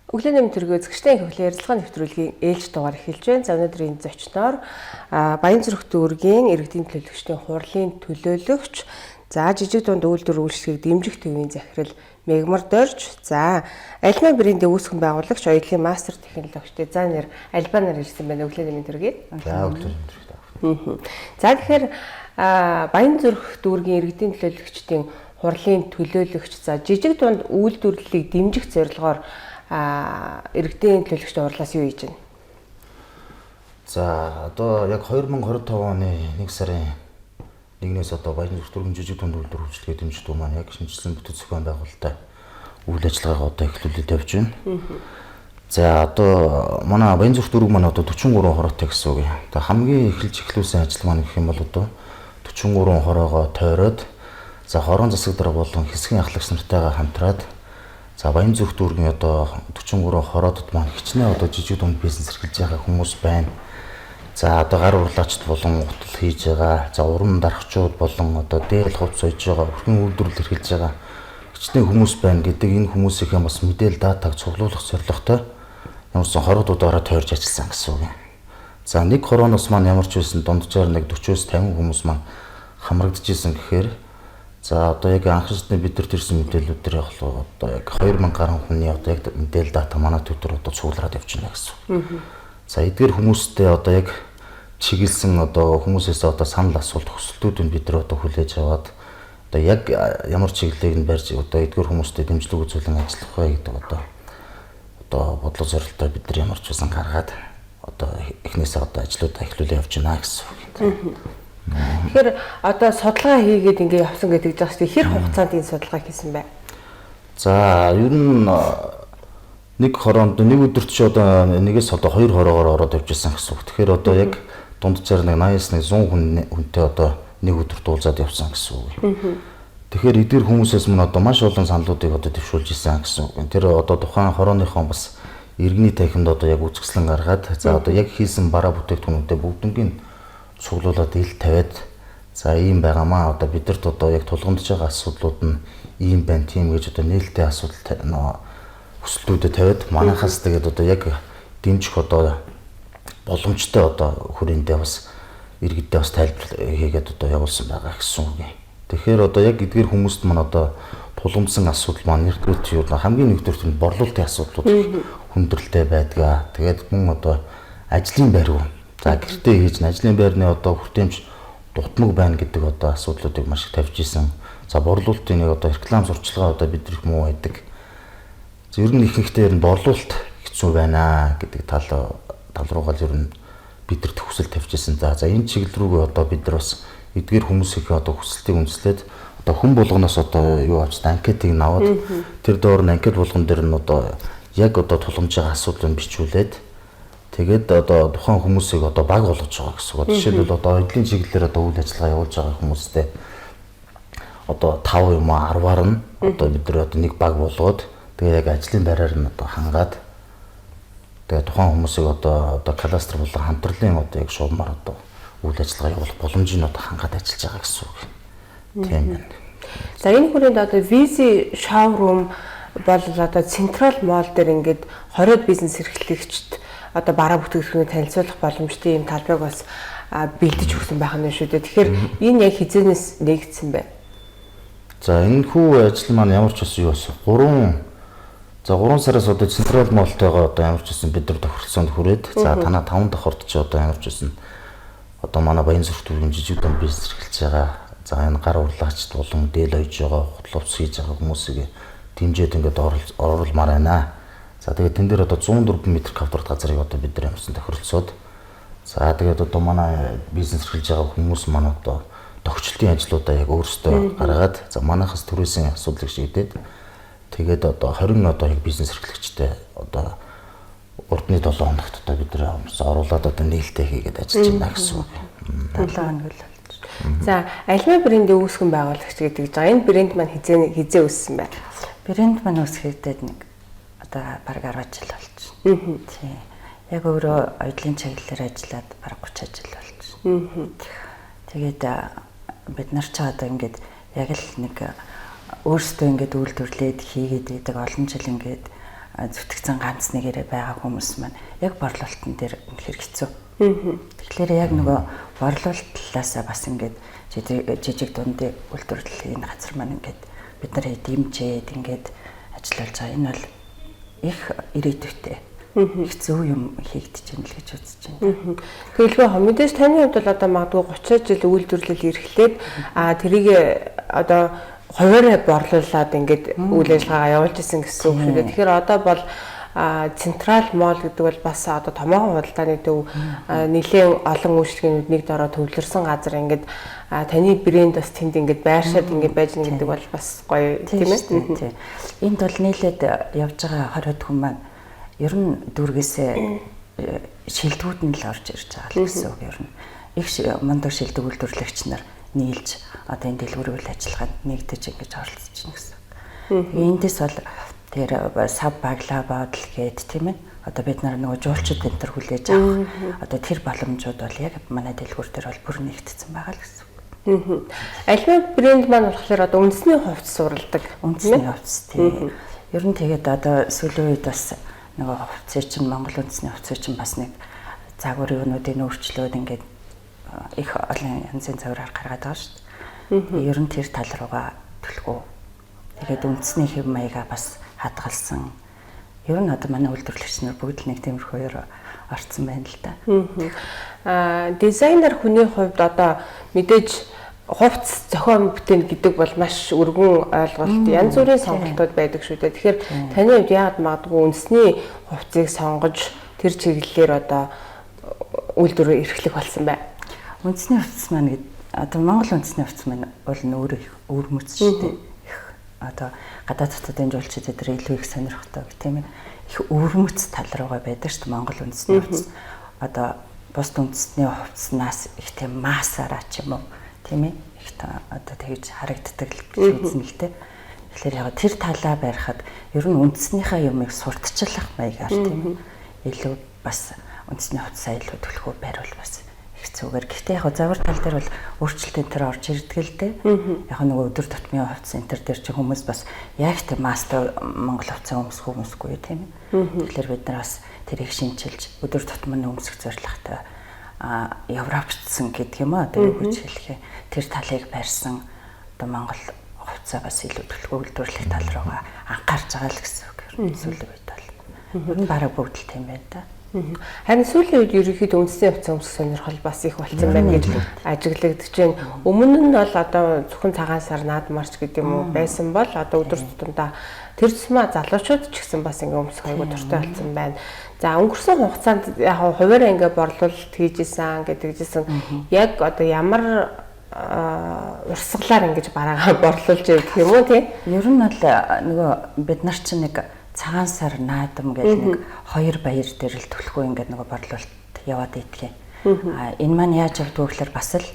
Өглөөний мэдрэг үзэгчтэй хөвлийн ярилцлага нэвтрүүлгийн ээлж дугаар эхэлж байна. За өнөөдрийн зочноор Баянзүрх дүүргийн иргэдийн төлөөлөгчдийн хурлын төлөөлөгч, за жижиг дунд үйлдвэр үйлчлэгийг дэмжих төвийн захирал Мегмар Дорж, за Альма брендийн үүсгэн байгуулагч, оюутлын мастер технологичтэй за нэр Альбанаар ирсэн байна. Өглөөний мэдрэг. За өглөөний мэдрэг. За тэгэхээр Баянзүрх дүүргийн иргэдийн төлөөлөгчдийн хурлын төлөөлөгч, за жижиг дунд үйлдвэрлэлийг дэмжих зорилгоор иргэдийн төлөөлөгчдийн хурлаас юу хийж байна? За одоо яг 2025 оны 1 сарын 1-ээс одоо Баянзүрх дүүргийн жижиг дунд үйлдвэр үйлчлэгээ дэмжих төв маань яг шинжилсэн бүтэц зохион байгуулалттай үйл ажиллагаагаа одоо эхлүүлээд явж байна. За одоо манай Баянзүрх дүүрэг маань одоо 43 хороотой гэсэн үг. Одоо хамгийн эхлүүлсэн ажил маань гэх юм бол одоо 43 хороогоо тойроод за хорон засаг дараа болон хэсгийн ахлагч нартайгаа хамтраад за Баянзүрх дүүргийн одоо 43 хороодод маань хичнээн одоо жижиг дунд бизнес эрхэлж байгаа хүмүүс байна. За одоо гар урлаачд болон гутал хийж байгаа, за уран дарагчид болон одоо дээл хувц сойж байгаа, өрхөн үйлдвэрлэл эрхэлж байгаа хичнээн хүмүүс байна гэдэг энэ хүмүүсийн бас мэдээлэл датаг цуглуулах зорилготой ямарсан хороодуудаараа тойрж ажилласан гэсэн үг юм. За нэг хорооноос маань ямар ч байсан дунджаар нэг 40-оос 50 хүмүүс маань хамрагдчихсэн гэхээр за одоо яг анхны бид нар төрсэн мэдээллүүд дээр яг одоо яг 2000 гаруй хүний одоо яг мэдээлэл дата манай төвдөр одоо цуглараад явж байна гэсэн. За эдгээр хүмүүстэй одоо яг чиглэсэн одоо хүмүүсээс одоо санал асуулт хүсэлтүүдийг бид нар одоо хүлээж аваад одоо яг ямар чиглэлийг нь барьж одоо эдгээр хүмүүстэй дэмжлэг үзүүлэн ажиллах вэ гэдэг одоо бодлого зорилттой бид нар ямар ч байсан гаргаад одоо эхнээсээ одоо ажлуудаа эхлүүлээ явж байна гэсэн үг. Тэгэхээр одоо судалгаа хийгээд ингэ явсан гэдэг жаах чинь хэр хугацаанд энэ судалгаа хийсэн бэ? За ер нь нэг хороонд нэг өдөрт ч одоо нэгээс одоо 2 хороогоор ороод явж байсан гэсэн үг. Тэгэхээр одоо яг дунджаар нэг 80-аас 100 хүнтэй одоо нэг өдөрт уулзаад явсан гэсэн үг. Тэгэхээр эдгээр хүмүүсээс мөн одоо маш олон саналуудыг одоо дэвшүүлж исэн гэсэн үг. Тэр одоо тухайн хорооныхон бас иргэний танхимд одоо яг үзэсгэлэн гаргаад за одоо яг хийсэн бараа бүтээгдэхүүнүүдээ бүгднийг цуглуулад ил тавиад за ийм байгаамаа одоо бидэрт одоо яг тулгамдж байгаа асуудлууд нь ийм байна тийм гэж одоо нээлттэй асуудал хүсэлтүүдэд тавиад манайхаас тэгээд одоо яг дэмжих одоо боломжтой одоо хүрээндээ бас иргэдээ бас тайлбар хийгээд одоо явуулсан байгаа гэсэн үг юм. Тэгэхээр одоо яг эдгээр хүмүүст маань одоо тулгамдсан асуудал маань нэгдүгээр юу хамгийн нэгдүгээр нь борлуулалтын асуудлууд хүндрэлтэй байдгаа. Тэгээд мөн одоо ажлын байр. За гэртээ хийж ажлын байрны одоо хүртээмж дутмаг байна гэдэг одоо асуудлуудыг маш их тавьж исэн. За борлуулалтын нэг одоо реклам сурчлагаа одоо бид их муу байдаг. Ер нь ихэнхдээ ер нь борлуулалт хэцүү байна гэдэг тал руугаа ер нь бидэрт хүсэл тавьж исэн. За энэ чиглэл рүүгээ одоо бид нар бас эдгээр хүмүүсийн одоо хүсэлтийг үндэслээд одоо хүн болгоноос одоо юу авч анкетыг наваад тэр доор нь анкет болгон дээр нь одоо яг одоо тулгамж байгаа асуудлыг бичүүлээд тэгээд одоо тухайн хүмүүсийг одоо баг болгож байгаа гэсэн үг. Жишээлбэл одоо эдлийн чиглэлээр одоо үйл ажиллагаа явуулж байгаа хүмүүстэй одоо 5 юм уу 10-аар нь одоо бид нар одоо нэг баг болгоод тэгээд яг ажлын байраар нь одоо хангаад тэгээд тухайн хүмүүсийг одоо кластер болон хамтралын одоо яг шуумаар одоо үйл ажиллагаа явуулах боломжийг одоо хангаад ажиллаж байгаа гэсэн үг. Тийм байна. За энэ хүрээнд одоо визи шоурум бол одоо централ молл дээр ингээд 20 бизнес эрхлэгчд одоо бараа бүтээгдэхүүнийг танилцуулах боломжтой юм талбайг бас бэлдэж өгсөн байх нь шүү дээ. Тэгэхээр энэ яг хизээнээс нэгдсэн бэ? За энэ хүү ажил маань ямар ч байсан юу вэ? 3 сараас одоо централ моллтойгоо одоо ямар ч байсан бид нар тохиролцоонд хүрээд за танаа 5 дахь орд ч одоо ямар ч байсан одоо манай Баянзүрх дүүргийн жижиг дунд бизнес эрхэлж байгаа. За энэ гар урлаачд болон дээл ойж байгаа, хутловц хийж байгаа хүмүүсийг дэмжиж ингээд оруулмаар байна. За тэгээд тэн дээр одоо 104 м2 газрыг одоо бид нар ямарсан тохиролцоод за тэгээд одоо манай бизнес эрхэлж байгаа хүмүүс маань одоо тогтчлтын ажлуудаа яг өөрсдөө гаргаад за манайхаас түрээсийн асуудлыг шийдээд тэгээд одоо 20 одоо яг бизнес эрхлэгчтэй одоо урдны 7 хоногт одоо бид нар оруулаад одоо нээлттэй хийгээд ажиллаж байна гэсэн үг. 7 хоног л болж. За Альма брендийн үүсгэн байгуулагч гэдэг жаа энэ брэнд маань хизээ үүссэн байна. Брэнд маань үүсгэхэд нэг одоо бараг 10 жил болж байна. Тийм. Яг өөрөө оюутлын чиглэлээр ажиллаад бараг 30 жил болж байна. Тэгээд бид нар ч одоо ингээд яг л нэг өөрсдөө ингээд үйлдвэрлээд хийгээд байдаг олон жил ингээд зүтгэцэн ганц нэгээрээ байгаа хүмүүс маань яг борлуулалтын дээр үнэхээр хэцүү. Тэгэхээр яг нөгөө борлуулалт талаасаа бас ингээд жижиг дундын үйлдвэрлэлийн газар маань ингээд бид нар дэмжээд ингээд ажиллаж байгаа. Энэ бол их ирээдүйтэй. Их зөв юм хийгдэж байна л гэж үзэж байна. Тэгэлгүй мэдээж таны хувьд бол одоо магадгүй 30 жил үйлдвэрлэл эрхлээд тэрийг одоо хуваараа борлуулад ингээд үйл ажиллагаагаа явуулж исэн гэсэн үг шүү дээ. Тэгэхээр одоо бол Централ Молл гэдэг бол бас одоо томоохон худалдааны төв нэлээд олон үйлчлэгчид нэг дороо төвлөрсөн газар ингээд таны брэнд бас тэнд ингээд байршаад ингээд байж нэг гэдэг бол бас гоё тийм ээ. Энд бол нийлээд явж байгаа 20 хүн маань ер нь дүүргээсээ шилдэгүүд нь л орж ирж байгаа л гэсэн үг. Ер нь их мундаг шилдэг үйлдвэрлэгч нар нийлж одоо энэ дэлгүүрийн үйл ажиллагаанд нэгдэж ингэж оролцож байна гэсэн. Эндээс бол тэр сав баглаа бодол гээд тийм ээ. Одоо бид нар нөгөө жуулчид энэ төр хүлээж авах одоо тэр боломжууд бол яг манай дэлгүүр дээр бол бүр нэгдсэн байгаа л гэсэн. Альва брэнд маань болохоор одоо үндэсний хувьд суралдаг. Үндэсний хувьд тийм. Ер нь тэгээд одоо сүүлийн үед бас нөгөө хувьцээ чинь Монгол үндэсний хувьцээ чинь бас нэг загварын өнүүдийн өөрчлөлт ингээд их олон янзын завраар гаргаад байгаа шүү дээ. Ер нь тэр тал руугаа төлхөө. Тэгээд үндэсний хэв маягаа бас хадгалсан. Ер нь одоо манай үйлдвэрлэгч нар бүгд л нэг тиймэрхүү орцсон байна л да. Дизайнер хүний хувьд одоо мэдээж хувцс зохион бүтээн гэдэг бол маш өргөн ойлголт. Янз бүрийн сонголтууд байдаг шүү дээ. Тэгэхээр таны хувьд яагаад магадгүй үндэсний хувцсыг сонгож тэр чиглэлээр одоо үйлдвэрээ эрхлэх болсон бай? Үндэсний хувцс маань одоо Монгол үндэсний хувцс маань бол өөрөө өвөрмөц шүү дээ. Одоо гадаад хотын жуулчид дээр илүү их сонирхтой гэх тийм ээ. Их өвөрмөц тал руугаа байдаг шүү дээ Монгол үндэсний хувцс. Одоо бус үндэсний хувцснаас их тийм массаараа ч юм уу тийм ээ. Их одоо тэгж харагддаг л үзнэ л дээ. Тэгэхээр яг тэр талаа барихад ер нь үндэснийхээ юмыг сурталчлах маягаар тийм ээ. Илүү бас үндэсний хувцсаа илүү төлхөө барьвал бас их зүгээр. Гэхдээ яг завар тал дээр бол өөрчлөлтөнд тэр орж ирдэг л дээ. Яг нөгөө өдөр тутмын хувцс энэ төр дээр чи хүмүүс бас яг тийм мастер Монгол хувцас өмсөхгүй тийм ээ. Тэгэхээр бид нар бас тэрийг шинчилж өдөр тутмын өмсөх зорилготой Европчсан гэдэг юм аа одоо юу гэж хэлэх вэ? Тэр талыг барьсан одоо Монгол хувцас бас илүү төлхөө үйлдвэрлэх тал руугаа анхаарч байгаа л гэсэн үг. Сүүлийн үед бол ер нь бараг бүгд л тийм байна да. Харин сүүлийн үед ерөнхийдөө үндэсний хувьцаа өмсөх сонирхол бас их болсон байна гэж ажиглагдаж байна. Өмнө нь бол одоо зөвхөн цагаан сар наадмарч гэдэг юм уу байсан бол одоо өдөр тутамдаа тэр тусмаа залуучууд ч гэсэн бас ингээ өмсөх айгуу дуртай болсон байна. За өнгөрсөн хугацаанд яг хуваараа ингээ борлуулалт хийжсэн гэдэгжсэн яг одоо ямар урсгалаар ингэж бараагаа борлуулж ирэх юм уу тий? Ер нь бол нөгөө бид нар чинь нэг цагаан сар наадам гэдэг нэг хоёр баяр дээр л төлхөө ингээд нөгөө борлуулалт яваад идэх. Энэ маань яаж явдаг вэ гэхээр бас л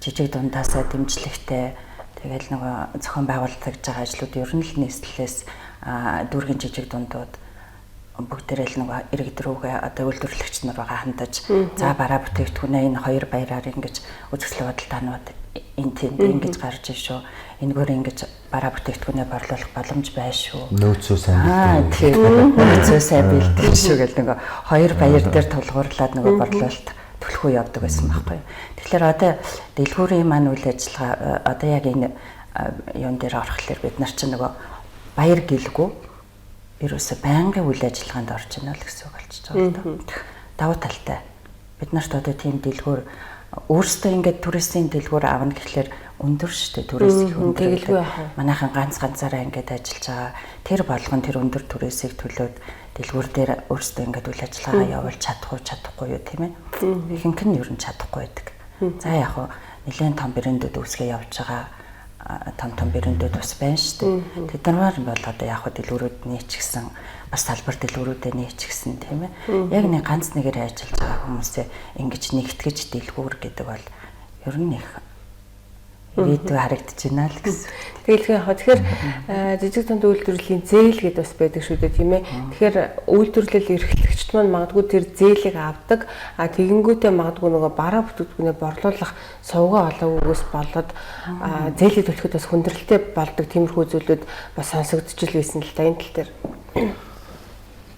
жижиг дундаасаа дэмжлэгтэй тэгэл нөгөө зохион байгуулагдаж байгаа ажлууд ер нь л нийслэлээс дүүргийн жижиг дундууд бүгдээрээ л нөгөө иргэд рүүгээ одоо үйлдвэрлэгч нар байгаа хандаж за бараа бүтээгдэхүүнээ энэ хоёр баяраар ингэж үзэсгэлэн бодолтоонууд энэ тэнд ингэж гарч ив шүү. Энэгээр ингэж бараа бүтээгдэхүүнээ борлуулах боломж байна шүү. Нөөцөө сайн бэлдээ. Нөөцөө сайн бэлдээ шүү гэл нөгөө хоёр баяр дээр тулгуурлаад нөгөө борлуулалт төлхөө явдаг байсан байхгүй. Тэгэхээр одоо дэлгүүрийн маань үйл ажиллагаа одоо яг энэ юун дээр орохлоор бид нар чинь нөгөө баяр гэлгүй ерөөсө байнгын үйл ажиллагаанд орж ийнэ л гэсэн үг болчихж байгаа юм да. Давуу талтай. Бид нарт одоо тийм дэлгүүр өөрсдөө ингээд туристийн дэлгүүр авна гэхлээр өндөр шүү дээ туристийн өндөр. Манайхан ганцаараа ингээд ажиллаж байгаа. Тэр болгон тэр өндөр туристийг төлөөд дэлгүүр дээр өөрсдөө ингээд үйл ажиллагаа явуулж чадахгүй юу тийм ээ. Ихэнх нь ер нь чадахгүй байдаг. За яг хуу нэлээд том брэндүүд үүсгээ явж байгаа том брэндүүд бас байна шүү дээ. Тэд нар бол одоо яг хуу дэлгүүрүүдний ч гэсэн бас салбар дэлгүүрүүдээ ч гэсэн тийм ээ. Яг нэг ганц нэгээр ажиллаж байгаа хүмүүсээ ингэж нэгтгэж дэлгүүр гэдэг бол ер нь их ирээдүй харагдаж байна л гэсэн. Тэгэхээр жижиг дунд үйлдвэрлэлийн зээл гэдэг бас байдаг шүү дээ тийм ээ. Тэгэхээр үйлдвэрлэл эрхлэгчд маань магадгүй тэр зээлийг авдаг. Тэгэнгүүтээ магадгүй нөгөө бараа бүтээгдэхүүнээ борлуулах сувгаа олоогүйгээс болоод зээлийг төлөхөд бас хүндрэлтэй болдог тиймэрхүү зүйлүүд бас сонсогдож л байсан л да энэ тал дээр.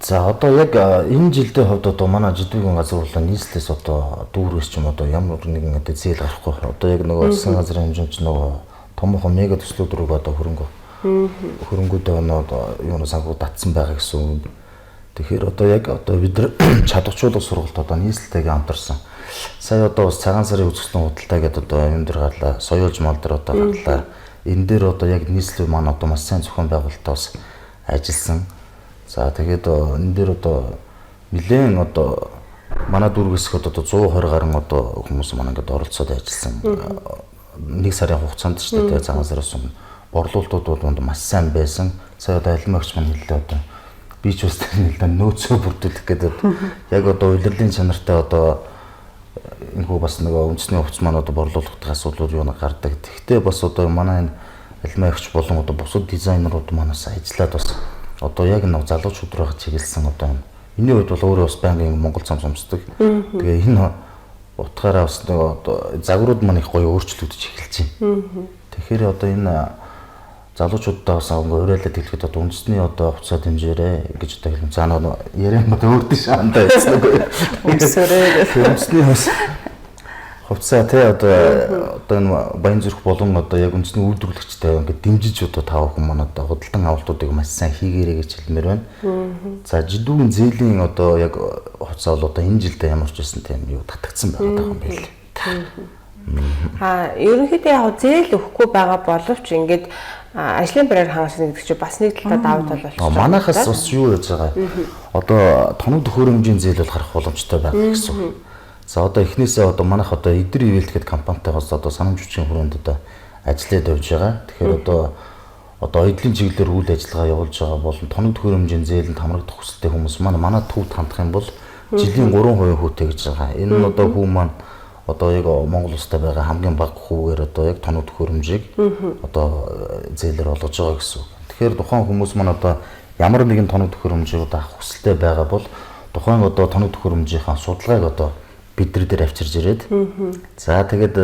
За одоо яг энэ жилдээ хувьд одоо манай жидүүгийн газар болон нийслэлээс одоо дүүрээс ч юм одоо ямар нэгэн одоо зээл гарахгүй. Одоо яг нөгөө засгийн газрын хэмжээнд нөгөө томхон мега төслүүд рүү одоо хөрөнгөдөө юу санхүү татсан байгаа гэсэн үг. Тэгэхээр одоо яг одоо бид нар чадварчуулга сургалт одоо нийслэлтэйгээ хамтарсан. Сая одоо бас цагаан сарын үзэсгэлэн худалдаа гэдэг одоо юм дээр гарлаа. Соёлж мал дээр одоо гарлаа. Энэ дээр одоо яг нийслэл маань одоо маш сайн зохион байгуулалтаа бас ажилласан. За тэгээд энэ дээр одоо нэлээд одоо манай дүүргээс одоо 120 гаруй одоо хүмүүс маань ингээд оролцоод ажилласан. Нэг сарын хугацаанд ч тэгээд цагаан сараас өмнө борлуулалтууд маш сайн байсан. Сая одоо алимагч маань хэллээ одоо би ч бас нэлээд нөөцөө бүрдүүлэх гэдэг яг одоо удирдлын чанартай одоо энэхүү бас нөгөө үндэсний хувьц маань одоо борлуулалтын асуудлууд юу нэг гардаг. Тэгвэл бас одоо манай энэ алимагч болон одоо бусад дизайнерууд манаас ажиллаад бас одоо яг нэг залуучууд руу чиглэсэн одоо энэ үед бол өөрөө бас байнгын Монгол цам сумсдаг. Тэгээ энэ утгаараа бас нөгөө одоо загварууд маань их гоё өөрчлөгдөж эхэлж байна. Тэгэхээр одоо энэ залуучуудаа бас уриалаад хэлэхэд одоо үндэсний одоо хувьцаа хэмжээрээ гэж одоо хэлэн цаана яриан мод өөртөө шаандаа байсан үгүй. Үндэсний хувьцаа тий одоо энэ Баянзүрх болон одоо яг үндэсний үйлдвэрлэгчтэй ингээд дэмжиж одоо тав хүн маань одоо худалдан авалтуудыг маш сайн хийгээрэй гэж хэлмээр байна. За жидүүгийн зээлийн одоо яг хувьцаа бол одоо энэ жилдээ ямар ч байсан тийм юу татагдсан байгаа юм байна. Ерөнхийдөө яг зээл өгөхгүй байгаа боловч ингээд ажлын байраар хангасан гэдэг чинь бас нэг талаа давуу тал болчихсон. Манайхаас бас юу яаж байгаа. Одоо тоног төхөөрөмжийн зээл бол гарах боломжтой байгаа гэсэн үг. За одоо эхнээсээ одоо манайх одоо Эдэр Ивэлт гэдэг компанитайгаас одоо санамж хүчийн хүрээнд одоо ажиллаад явж байгаа. Тэгэхээр одоо эдлийн чиглэлээр үйл ажиллагаа явуулж байгаа болон тоног төхөөрөмжийн зээлэнд хамрагдах хүсэлтэй хүмүүс манай төвд хандах юм бол жилийн 3% хүүтэй гэж байгаа. Энэ нь одоо хүн маань одоо яг Монгол улстай байгаа хамгийн бага хүүгээр одоо яг тоног төхөөрөмжийг одоо зээлээр олгож байгаа гэсэн үг. Тэгэхээр тухайн хүмүүс маань одоо ямар нэгэн тоног төхөөрөмжийг авах хүсэлтэй байгаа бол тухайн одоо тоног төхөөрөмжийнхаа судалгааг одоо бид нар дээр авчирж ирээд за тэгээд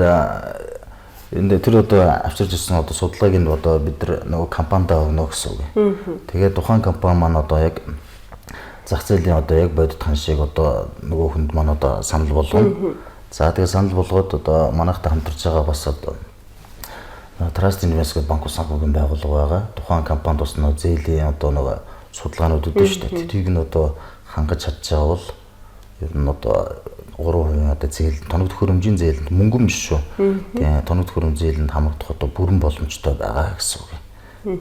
энэ тэр одоо авчирж ирсэн одоо судалгааг нь одоо бид нар нөгөө компанидаа өгнө гэсэн үг. Тэгээд тухайн компани маань одоо яг зах зээлийн одоо яг бодит ханшийг одоо нөгөө хүнд маань одоо санал болгоно. За тэгээд санал болгоод одоо манайхтай хамтарч байгаа бас одоо Trust Invest гэдэг банк санхүүгийн байгууллага байгаа. Тухайн компанид бас нөгөө зээлийн одоо нөгөө судалгаанууд өгдөө шүү дээ. Тэдийг нь одоо хангаж чадж байгаа бол ер нь одоо 3% одоо зээл тоног төхөөрөмжийн зээлэнд мөнгөн биш шүү. Тэгээ тоног төхөөрөмжийн зээлэнд хамрагдах одоо бүрэн боломжтой байгаа гэсэн үг.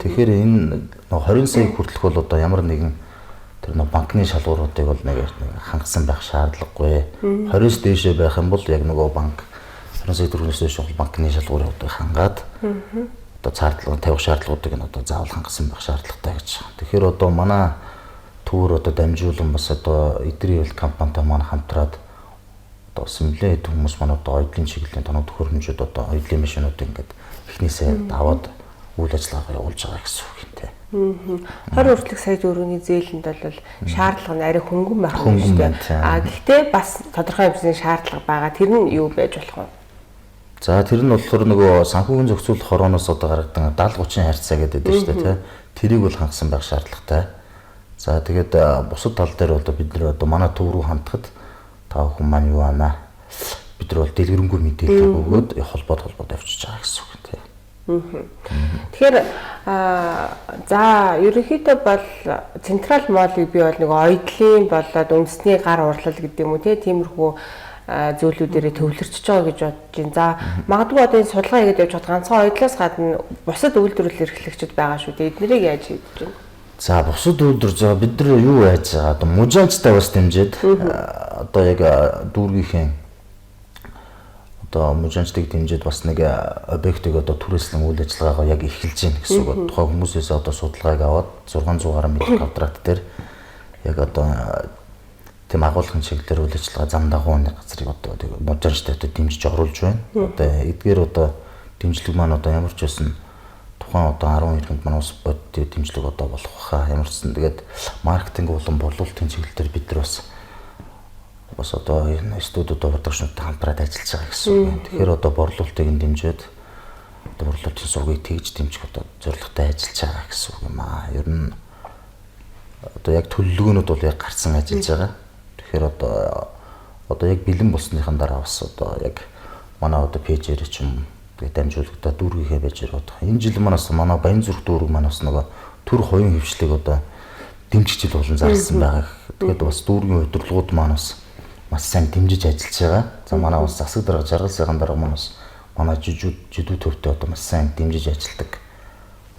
Тэгэхээр энэ 20 сая хүртэлх бол одоо ямар нэгэн тэр банкны шалгууруудыг бол нэг хангасан байх шаардлагагүй. 20-с дээшээ байх юм бол яг нөгөө банк 20 сая төгрөгөөс дээш бол банкны шалгууруудыг хангаад одоо цаардлага тавих шаардлагуудыг нь одоо заавал хангасан байх шаардлагатай гэж. Тэгэхээр одоо манай төвөр одоо дамжуулан бас одоо Эдэр Ивэлт компанитай маань хамтраад одоо симлээд хүмүүс маань одоо оюутлын чиглэлийн тоног төхөөрөмжүүд одоо оюутлын машинуудыг ингээд эхнээсээ даваад үйл ажиллагаа явуулж байгаа гэсэн үг юм те. 20 хүртэлх сая төгрөгийн зээлэнд бол шаардлага нь арай хөнгөн байх юм шүү дээ. Гэхдээ бас тодорхой хэмжээний шаардлага байгаа. Тэр нь юу байж болох вэ? За тэр нь болохоор нөгөө санхүүгийн зохицуулах хорооноос одоо гаргадаг 70-30 харьцаа гэдэг дээ шүү дээ те. Тэрийг бол хангасан байх шаардлагатай. За тэгээд бусад тал дээр бол бид нар одоо манай төв рүү хандхад тав хүн маань юу байна? Бид нар бол дэлгэрэнгүй мэдээлэл өгөөд холбоод авчиж байгаа гэсэн үг тийм. Тэгэхээр за ерөнхийдөө бол централ молыг би бол нэг оюутлын болоод үндэсний гар урлал гэдэг юм уу тиймэрхүү зүйлүүдээрээ төвлөрчж байгаа гэж бодож байна. За магадгүй одоо энэ судалгаа хийгээд явж байгаа ганцхан оюутлаас гадна бусад үйлдвэрлэл эрхлэгчид байгаа шүү дээ. Эднэрийг яаж хийж байна? За бусад үйлдвэр за бид нар юу яаж байгаа одоо мужаанчтай бас дэмжиж одоо яг дүүргийнхээ одоо мужаанчдыг дэмжиж бас нэг объектыг одоо түрээслэн үйл ажиллагаагаа яг эхэлж гин гэсэн үг. Тухайн хүмүүсээс одоо судалгааг аваад 600 гаруй метр квадрат дээр яг одоо тийм агуулгын чиглэлээр үйл ажиллагаа зам дагууны газрыг одоо мужаанчтай дэмжиж оруулж байна. Одоо эдгээр одоо дэмжлэг маань одоо ямар ч байсан тухайн одоо 10 хэдэн маань ус бодит дэмжлэг одоо болох хаа ямар ч сан тэгээд маркетинг болон борлуулалтын чиглэлээр бид нар бас одоо энэ студиудад бодлогчнуудтай хамтраад ажиллаж байгаа гэсэн үг. Тэгэхээр одоо борлуулалтыг нь дэмжиж одоо борлуулалтын сургыг тэгж дэмжих одоо зорилготой ажиллаж байгаа гэсэн үг юм аа. Ер нь одоо яг төлөвлөгөөнүүд бол яг гарсан ажиллаж байгаа. Тэгэхээр одоо яг бэлэн болсныхан дараа бас одоо яг манай одоо пэйжээр ч юм тэгээд дамжуулагдаад дүүргийнхээ байж байгаа. Энэ жил манаас манай Баянзүрх дүүрэг манаас нөгөө төр хоёрын хөвчлийг одоо дэмжих жил болон зарласан байгаа. Тэгээд бас дүүргийн удирдлагууд манаас маш сайн дэмжиж ажиллаж байгаа. За манай бас засаг дарга жаргал сайхан дарга манаас манай жидүү төвтэй одоо маш сайн дэмжиж ажилладаг.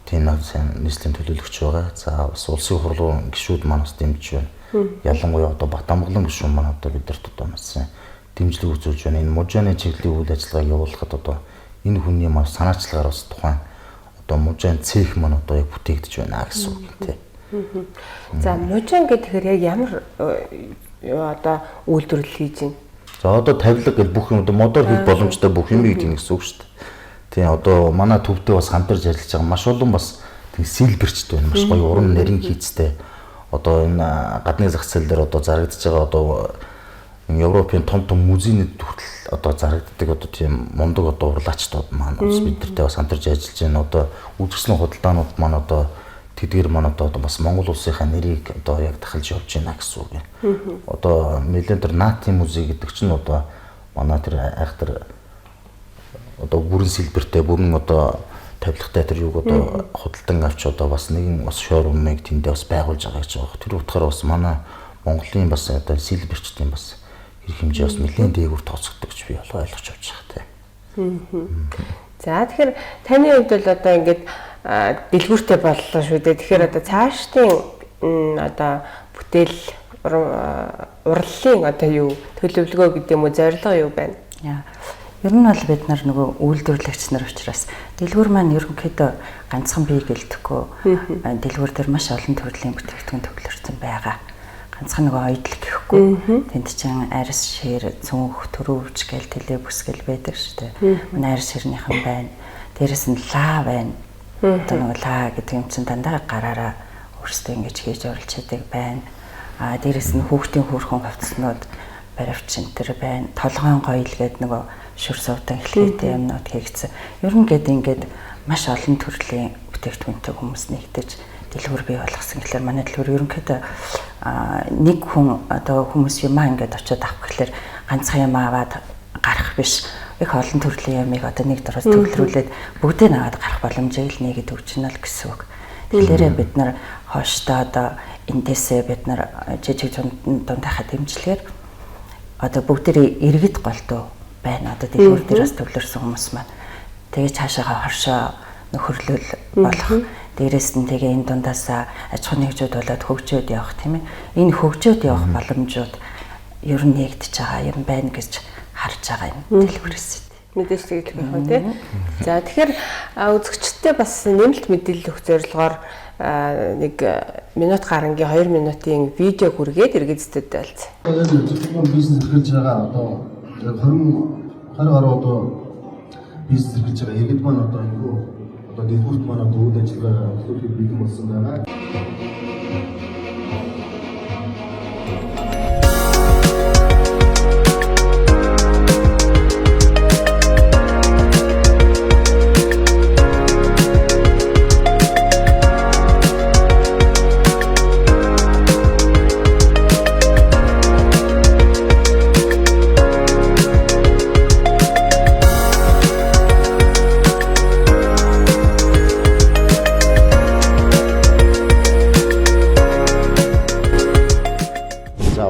Тийм нэг сайн нийслэлийн төлөөлөгч байгаа. За бас улсын хурлын гишүүд манаас дэмжиж байна. Ялангуяа одоо Батамгалан гишүүн маань одоо бидэрт одоо маш сайн дэмжлэг үзүүлж байна. Энэ мужааны чиглэлийн үйл ажиллагааг явуулахад одоо энэ хүний маань санаачлагаар бас тухайн одоо мужаан цех маань одоо яг бүтээгдэж байна гэсэн үг юм тий. За мужаан гэхээр яг ямар одоо үйлдвэрлэл хийж байна? За одоо тавилга гэл бүх юм одоо модоор хийх боломжтой бүх юм гэдэг гэсэн үг шүү дээ. Тийм одоо манай төвдөө бас хамтарч ажиллаж байгаа маш олон бас тийм сэлбэрчтэй байна. Маш гоё уран нарийн хийцтэй. Одоо энэ гадны зах зээл дээр одоо зарагдаж байгаа одоо Европын том музейнүүд хүртэл одоо зарагддаг одоо тийм мундаг одоо урлаачдууд маань бас бидэртэй бас хамтарч ажиллаж байна. Одоо үйлчлэлийн худалдаанууд маань одоо тэдгээр маань одоо бас Монгол улсынхаа нэрийг одоо яг дахилж явж байна гэсэн үг юм. Одоо нэлээд тэр Натын музей гэдэг чинь одоо манай тэр айхтар одоо бүрэн сэлбэртэй бүрэн одоо тавилгатай тэр юуг одоо худалдан авч одоо бас нэгэн бас шоурумыг тэндээ бас байгуулж байгаа гэж байгаа. Тэр утгаараа бас манай Монголын бас одоо сэлбэрчдийн бас эрх хэмжээ бас нэлээд дээгүүр тооцогддог гэж би ойлгож авч байгаа тийм. За тэгэхээр таны хувьд бол одоо ингээд дэлгүүртэй боллоо шүү дээ. Тэгэхээр одоо цаашдын одоо бүтээл урлалын одоо юу төлөвлөгөө гэдэг юм уу зорилго юу байна? Ер нь бол бид нар нөгөө үйлдвэрлэгч нар учраас дэлгүүр маань ерөнхийдөө ганцхан бие гэлдэхгүй дэлгүүр дээр маш олон төрлийн бүтээгдэхүүн төвлөрсөн байгаа. Ганцхан нөгөө ойдлог гэхгүй. Тэнд чинь арьс, шир, цүнх, төрөвч гээл тэлээ бүс гэл байдаг шүү дээ. Манай арьс ширнийхэн байна. Дээрэс нь лаа байна. Одоо нөгөө лаа гэдэг юм чинь дандаа гараараа өөрсдөө ингэж хийж оруулж чаддаг байна. Дээрэс нь хүүхдийн хөөрхөн хувцснууд баривчин тэр байна. Толгойн гоёл гэдэг нөгөө шүр сувдан эхлэхтэй юмнууд хийгдсэн. Ер нь ингээд маш олон төрлийн бүтээгдэхүүнтэй хүмүүс нэгдэж дэлгүүр бий болгосон гэхээр манай дэлгүүр ерөнхийдөө нэг хүн одоо хүмүүс юмаа ингээд очиод авах гэхээр ганцхан юм аваад гарах биш. Их олон төрлийн ямыг одоо нэг дөрөс төвлөрүүлээд бүгдийг нь аваад гарах боломжийг л нэгэд өгч нь л гэсэн үг. Тэгэхээр бид нар хооштой одоо эндээсээ бид нар жижиг дундайхаа дэмжлэгээр одоо бүгдээ иргэд голдуу байна. Одоо дэлгүүр дээрээс төвлөрсөн хүмүүс маань тэгээ цаашаага хоршоо нөхөрлөл болох. Дээрээс нь тэгээ энэ дундаас аж ахуйн нэгжүүд болоод хөгжөөд явах тийм ээ. Энэ хөгжөөд явах боломжууд ер нь нэгдэж байгаа юм байна гэж харж байгаа юм дэлгүүрээс. Мэдээж тэгэл байх уу тийм. За тэгэхээр үзэгчдтэй бас нэмэлт мэдээлэл өгөх зорилгоор нэг минут гарангийн 2 минутын видео хүргээд иргэдтэй байлцсан. Тэгэхээр бизнес эрхэлж байгаа одоо 20 гаруй одоо бизнес эрхэлж байгаа иргэд маань одоо айгүй одоо дэлгүүрт маань одоо үйл ажиллагаа хийх бэлэн болсон байгаа.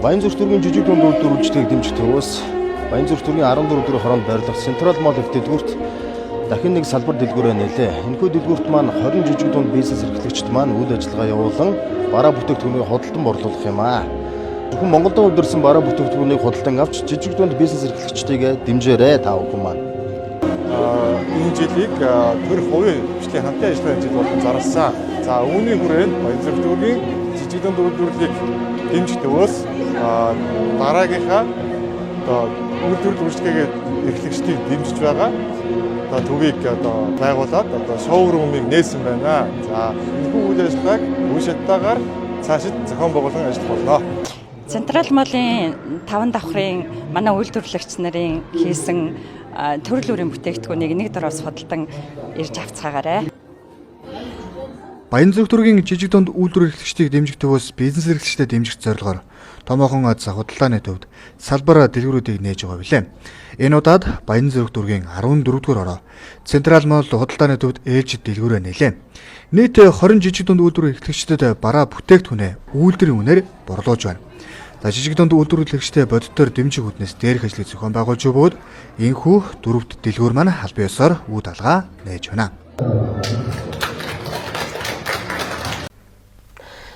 Баянзүрх дүүргийн жижиг дунд үйлдвэр үйлчлэгийг дэмжих төвөөс Баянзүрх дүүргийн 14 дөрөв хороонд байрлах Централ Молл их дэлгүүрт дахин нэг салбар дэлгүүрээ нээлээ. Энэхүү дэлгүүрт маань 20 жижиг дунд бизнес эрхлэгчид маань үйл ажиллагаа явуулан бараа бүтээгдэхүүнийг худалдан борлуулах юм аа. Зөвхөн Монголд үйлдвэрлэсэн бараа бүтээгдэхүүнийг худалдан авч жижиг дунд бизнес эрхлэгчдийг дэмжээрэй та бүхэн маань. Энэ жилийг төр хувийн хвшлийн хамтын ажиллагааны жил болгон зарласан. За үүний хүрээнд Баянзүрх дүүргийн жижиг дунд үйлдвэрлэлийг дэмжих төвөөс дараагийнхаа одоо үйлдвэрлэл үйлчлэгээ эрхлэгчдийг дэмжиж байгаа. Одоо төвийг одоо байгуулад одоо шоурумыг нээсэн байна. За энэхүү үйл ажиллагааг үе шатаагаар цаашид зохион байгуулан ажиллах болно. Централ Моллын 5 давхрын манай үйлдвэрлэгч нарын хийсэн төрөл бүрийн бүтээгдэхүүнийг нэг дөрөс худалдан ирж авцгаагаарай. Баянзүрх дүүргийн жижиг дунд үйлдвэр эрхлэгчдийг дэмжих төвөөс бизнес эрхлэгчдэд дэмжих зорилгоор томоохон аз худалдааны төвд салбар дэлгүүрүүдийг нээж байгаа билээ. Энэ удаад Баянзүрх дүүргийн 14-р ороо Централ Молл худалдааны төвд ээлжид дэлгүүрээ нээлээ. Нийт 20 жижиг дунд үйлдвэр эрхлэгчдэд бараа бүтээгдэхүүнээ үйлдвэрийн үнээр борлуулж байна. За жижиг дунд үйлдвэр эрхлэгчдэд бодитоор дэмжих үүднээс дээрх ажлыг зохион байгуулж өгөөд энэхүү дөрөвт дэлгүүр маань албан ёсоор үд алгаа нээж байна.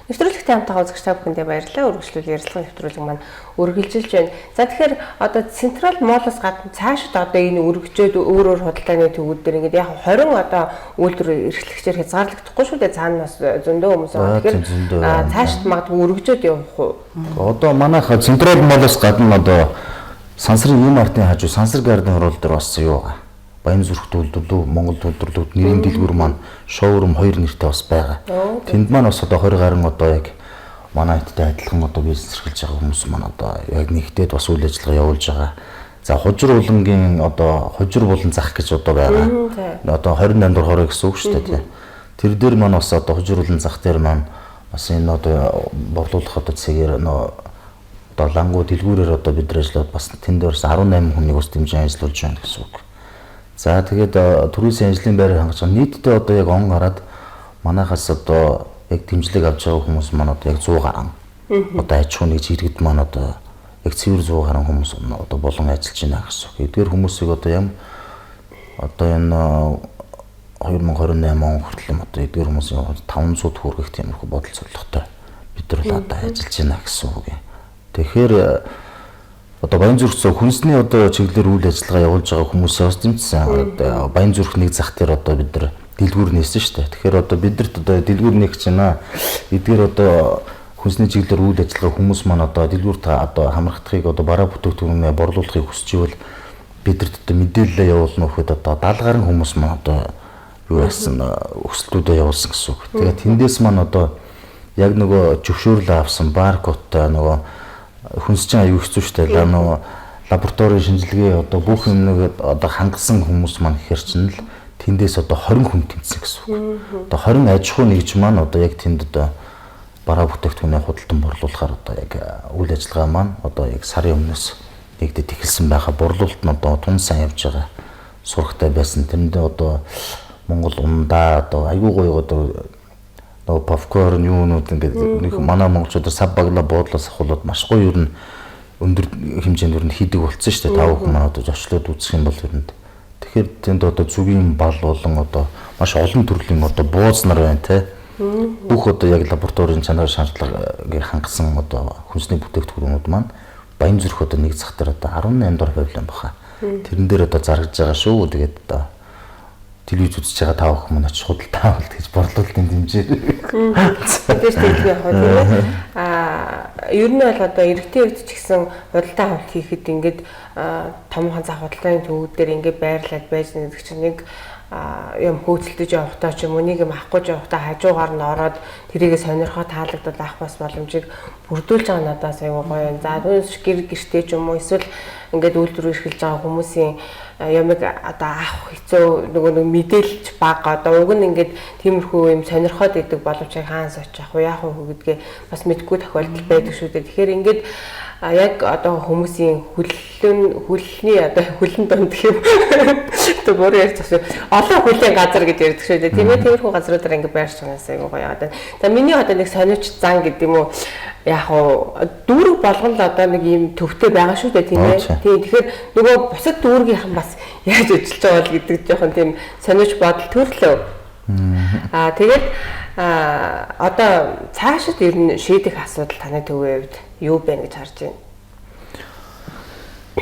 Нэвтрүүлэгтэй хамтаа үзэгч та бүхэндээ баярлалаа. Үргэлжлүүл ярилцлагын нэвтрүүлэг маань үргэлжилж байна. За тэгэхээр одоо Централ Моллоос гадна цаашид одоо энэ өргөжөөд өөр худалдааны төвүүд дээр ингээд яг 20 одоо үйлдвэр эрхлэгчээр хязгаарлагдахгүй шүү дээ. Цаана бас зөндөө хүмүүс байгаа. Тэгэхээр цаашид магадгүй өргөжөөд явах уу? Одоо манайх Централ Моллоос гадна одоо Сансрын Юм-артын хажуу Сансар гардын хурал дээр бас юу байгаа. Баянзүрх үйлдвэрлэл, Монгол үйлдвэрлэлүүд нэрийн дэлгүүр маань шоурум 2 нэртэй бас байгаа. Тэнд маань бас одоо 20 гаруй одоо яг манай хэдтэй адилхан одоо бизнес эрхэлж байгаа хүмүүс маань одоо яг нэгдээд бас үйл ажиллагаа явуулж байгаа. За хужир улангийн одоо хужир булан зах гэж одоо байгаа. Одоо 28 дугаар хорой гэсэн үг шүү дээ. Тэр дээр маань бас одоо хужир улан зах дээр маань бас энэ одоо борлуулах одоо цэгээр одоо лангуу дэлгүүрээр одоо бид ажиллаад бас тэнд дээрс 18 хүнийг бас дэмжин ажиллуулж байна гэсэн үг. За тэгээд төрийн ажлын байрыг хангаж байгаа нийтдээ одоо яг он гараад манайхаас одоо яг дэмжлэг авч байгаа хүмүүс маань одоо яг 100 гаруй. Одоо аж ахуйн жиргэд маань одоо яг цэвэр 100 гаруй хүмүүс одоо болон ажиллаж байна гэсэн. Эдгээр хүмүүсийг одоо юм одоо энэ 2028 он хүртэл юм одоо эдгээр хүмүүсийн 500 төгрөгт тиймэрхүү бодол зорилготой бид нар бол одоо ажиллаж байна гэсэн үг юм. Тэгэхээр одоо Баянзүрх хүнсний одоо чиглэлээр үйл ажиллагаа явуулж байгаа хүмүүсээ бас дэмжсэн. Баянзүрх нэг зах дээр одоо бид нар дэлгүүр нээсэн шүү дээ. Тэгэхээр одоо бидэрт одоо дэлгүүр нээх гэж байна. Эдгээр одоо хүнсний чиглэлээр үйл ажиллагаа хүмүүс маань одоо дэлгүүрт одоо хамрагдахыг одоо бараа бүтээгдэхүүнээ борлуулахыг хүсч ивэл бидэрт одоо мэдээлэл явуулна гэхэд одоо 70 гаруй хүмүүс маань одоо юу яасан өсөлтүүдээ явуулсан гэсэн үг. Тэгээд тэндээс маань одоо яг нөгөө зөвшөөрлөө авсан баркодтай нөгөө хүнсчин аюу хэцүү штэ нөгөө лабораторийн шинжилгээ одоо бүх юмныг одоо хангасан хүмүүс маань ихэр чинь л тэндээс одоо 20 хүн тэмцсэн гэсэн үг. Одоо 20 аж ахуй нэгж маань одоо яг тэнд одоо бараа бүтээгдэхүүнээ худалдан борлуулахаар одоо яг үйл ажиллагаа маань одоо яг сарын өмнөөс нэгдэд эхэлсэн байгаа. Борлуулалт нь одоо тун сайн явж байгаа. Сурагтай байсан. Тэрэндээ одоо Монгол ундаа одоо аюу гоё одоо попкорн юунууд ингээд нэг манай монголчуудаар сав багла буудлаас ахуулаад маш гоё ер нь өндөр хэмжээнд ер нь хийдэг болцсон шүү дээ. Тав хүн маань одоо зочлоод үзэх юм бол ер нь тэгэхээр тэнд одоо зүгийн бал болон одоо маш олон төрлийн одоо бууз нар байна те. Бүх одоо яг лабораторийн чанар шаардлагыг хангасан одоо хүнсний бүтээгдэхүүнүүд маань Баянзүрх одоо нэг зах дээр одоо 18 дугаар павильон баха. Тэрэн дээр одоо заргаж байгаа шүү. Тэгээд одоо телевиз үзэж байгаа тав хүмүүс очиж худалдаа авалт гэж борлуулалтын дэмжээ. Тэгэхээр тийм яг хөө ер нь бол одоо иргэдийн хувьд ч гэсэн худалдаа авалт хийхэд ингээд томхон зах худалдааны төвүүд дээр ингээд байрлаад байж нэг чинь нэг юм хөөцөлдөж явахдаа ч юм уу нэг юм авахгүй явахдаа хажуугаар нь ороод тэрийгэ сонирхоо таалагдаад авах бас боломжийг бүрдүүлж байгаа надаас аюу гоё. За түүнээс гэртээ ч юм уу эсвэл ингээд үйлдвэр эрхэлж байгаа хүмүүсийн ямиг одоо авах хэцүү нөгөө нэг мэдээлж бага одоо уг нь ингээд тиймэрхүү юм сонирхоод идэг боловч хаанаас очих вэ яах вэ гэдгээ бас мэдгүй тохиолдол байдаг шүү дээ. Тэгэхээр ингээд яг одоо хүмүүсийн хүлний одоо хүлэн донд гэх юм одоо бүр ярьж байгаа олон хүлийн газар гэж ярьдаг шүү дээ. Тийм ээ тиймэрхүү газруудаар ингээд байрч байгаанаас аюу гоё одоо. За миний одоо нэг сониуч зан гэдэг юм уу яг дүүрэг болгоно л одоо нэг юм төвтэй байгаа шүү дээ тийм ээ. Тийм тэгэхээр нөгөө бусад дүүргийнхан бас яаж ажиллаж байгаа л гэдэг жоохон тийм сониуч бодол төрлөө. Тэгээд одоо цаашид ер нь шийдэх асуудал таны төвийн хувьд юу байна гэж харж байна?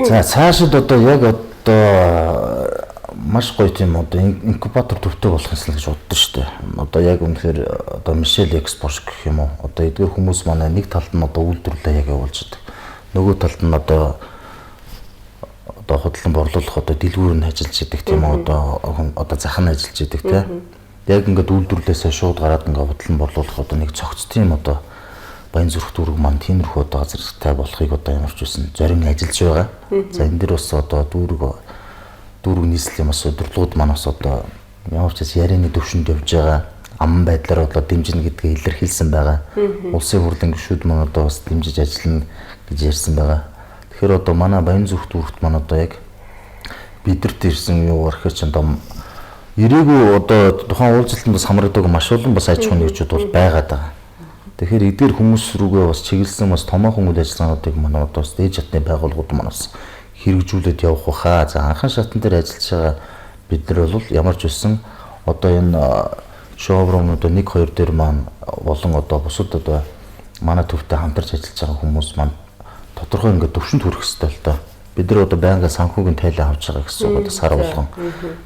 За цаашид одоо яг одоо маш гоё тийм одоо инкубатор төвтэй болох юм гэж боддоо шүү дээ. Одоо яг үнэхээр одоо Мишель Экспорт гэх юм уу. Одоо эдгээр хүмүүс манай нэг талд нь одоо үйлдвэрлэлээ яг явуулж байгаа. Нөгөө талд нь одоо худалдан борлуулах одоо дэлгүүр нь ажиллаж идэг тийм үү одоо зах нь ажиллаж идэг тийм. Яг ингээд үйлдвэрлэлээсээ шууд гараад ингээд худалдан борлуулах одоо нэг цогц тийм одоо Баянзүрх дүүрэг маань тиймэрхүү одоо газартай болохыг одоо ямарч үсэн зорин ажиллаж байгаа. За энэ дэр бас одоо дүүрэг нийслэлийн бас өдөрлгүүд маань бас одоо ямар ч яс ярианы төвшөнд явж байгаа. аман байдлаар одоо дэмжинэ гэдгийг илэрхийлсэн байгаа. Улсын хурлын гишүүд маань одоо бас дэмжиж ажиллана гэж ярьсан байгаа. Тэгэхээр одоо манай Баянзүрх дүүрэгт маань одоо яг бидэрт ирсэн юу гарах гэж одоо ирээгүй одоо тухайн уулзалтанд бас хамрагддаг маш олон бас аж ахуйн нэгжүүд бол байгаад байгаа. Тэгэхээр эдгээр хүмүүс рүүгээ бас чиглэсэн бас томоохон үйл ажиллагаануудыг манай одоо бас дээд шатны байгууллагууд маань бас хэрэгжүүлээд явах баха. За анхан шатн дээр ажиллаж байгаа бид нар бол ямар ч үсэн одоо энэ шоурумнууд 1-2 дээр маань болон одоо бусад одоо манай төвтэй хамтарч ажиллаж байгаа хүмүүс маань тодорхой ингээд төвшөнд хүрэх хэрэгтэй л доо. Бид нар одоо байнга санхүүгийн тайлан авч байгаа гэсэн үг одоо сар болгон.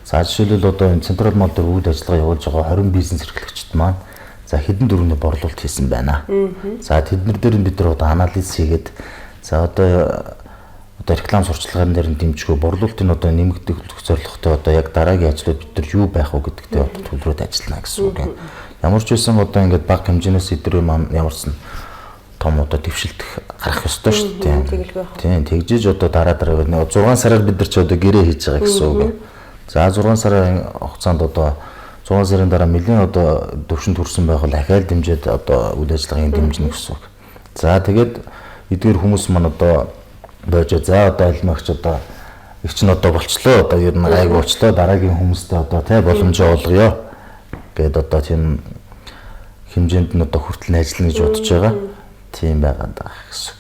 За жишээлбэл одоо энэ централ мall дээр үйл ажиллагаа явуулж байгаа 20 бизнес эрхлэгчид маань за хэдэн дөрөвний борлуулалт хийсэн байна. За тэднэр дээр бид нар одоо анализ хийгээд за одоо реклам сурчлагын дээр дэмжихөө борлуулалтын одоо нэмэгдэх зорилготой одоо яг дараагийн ажлууд бид нар юу байх вэ гэдэгтээ одоо төлөвлөрөөд ажиллана гэсэн үг юм. Ямар ч байсан одоо ингээд бага хэмжээнээс эдрүү маань ямарсан том одоо дэвшилт гарах ёстой шүү дээ. Тийм тэгжиж одоо дараа 6 сараар бид нар ч одоо гэрээ хийж байгаа гэсэн үг юм. За 6 сарын хугацаанд одоо 6 сарын дараа нэлийн одоо төвшөнд хүрсэн байхад ахаал дэмжиж одоо үйл ажиллагааг дэмжинэ гэсэн үг. За тэгээд эдгээр хүмүүс маань одоо байж за одоо альмагч одоо их ч н одоо болчлоо одоо ер нь айгу болчлоо дараагийн хүмүүстээ одоо тий боломжоо олгоё гэд одоо тийм хэмжээнд нь одоо хүртэл ажиллана гэж бодож байгаа. Тийм байгаад байгаа гэсэн.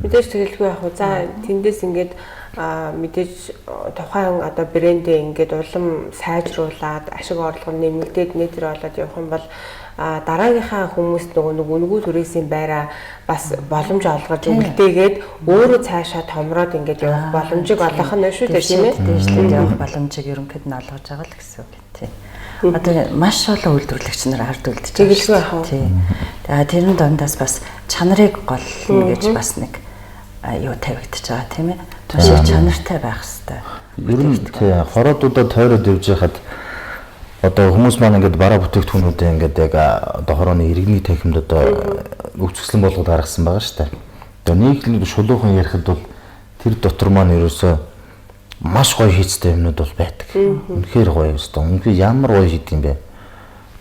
Мэдээж тэгэлгүй яг уу за тэндээс ингээд мэдээж тухайн одоо брэндээ ингээд улам сайжруулад ашиг орлого нэмэгдээд нэтэр болоод явах юм бол дараагийнхаа хүмүүст нөгөө үнэгүй түрээсийн байраа бас боломж олгож өгөлтэйгээд өөрөө цаашаа томроод ингээд явах боломжийг олгох нь шүү дээ тийм ээ. Дээшлээд явах боломжийг ерөнхийд нь олгож байгаа л гэсэн үг тийм. Одоо маш олон үйлдвэрлэгч нар ард үлдэж байгаа. Тэгэлгүй яах вэ? Тийм. Тэгээ тэрэн дондаас бас чанарыг голно гэж бас нэг юу тавигдчихж байгаа тийм ээ. Маш их чанартай байх хэрэгтэй. Ер нь тий хороодуудаа тойроод явж байхад одоо хүмүүс маань ингээд бараа бүтээгдэхүүнүүдээ ингээд яг одоо хорооны иргэний танхимд одоо өвчгслэн болгоод гаргасан байгаа шүү дээ. Одоо нийгмийн шулуухан ярихад бол тэр дотор маань ерөөсөө маш гоё хийцтэй юмнууд бол байдаг. Үнэхээр гоё өстой. Үнэхээр ямар гоё хийд юм бэ.